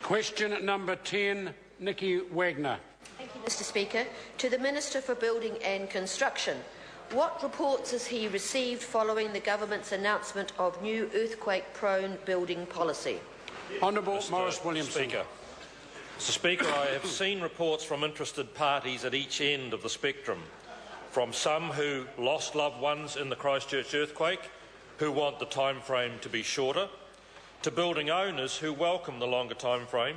Question number 10, Nicky Wagner. Thank you, Mr Speaker. To the Minister for Building and Construction. What reports has he received following the government's announcement of new earthquake-prone building policy? Honourable Maurice Williamson. Mr Speaker, I have seen reports from interested parties at each end of the spectrum, from some who lost loved ones in the Christchurch earthquake, who want the time frame to be shorter, to building owners who welcome the longer time frame,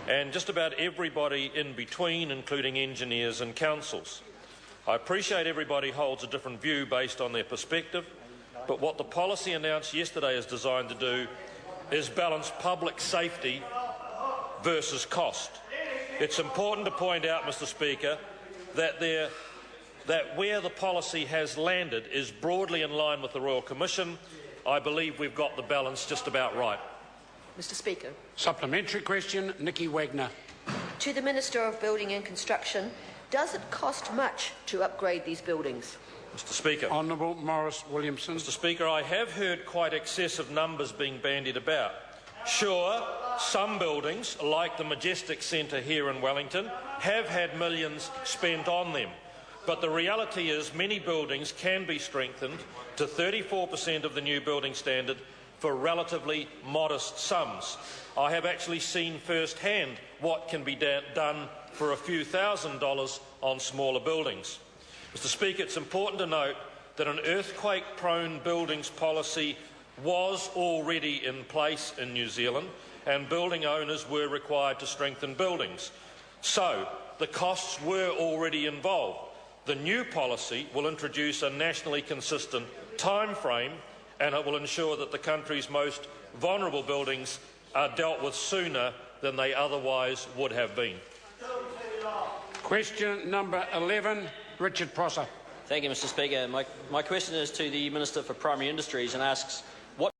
and just about everybody in between, including engineers and councils. I appreciate everybody holds a different view based on their perspective, but what the policy announced yesterday is designed to do is balance public safety versus cost. It's important to point out, Mr Speaker, that where the policy has landed is broadly in line with the Royal Commission. I believe we've got the balance just about right. Mr Speaker. Supplementary question, Nicky Wagner. To the Minister of Building and Construction, does it cost much to upgrade these buildings? Mr Speaker. Honourable Maurice Williamson. Mr Speaker, I have heard quite excessive numbers being bandied about. Sure, some buildings, like the Majestic Centre here in Wellington, have had millions spent on them. But the reality is many buildings can be strengthened to 34% of the new building standard for relatively modest sums. I have actually seen firsthand what can be done for a few $1,000s on smaller buildings. Mr Speaker, it's important to note that an earthquake-prone buildings policy was already in place in New Zealand, and building owners were required to strengthen buildings. So the costs were already involved. The new policy will introduce a nationally consistent time frame, and it will ensure that the country's most vulnerable buildings are dealt with sooner than they otherwise would have been. Question number 11, Richard Prosser. Thank you, Mr Speaker. My question is to the Minister for Primary Industries and asks,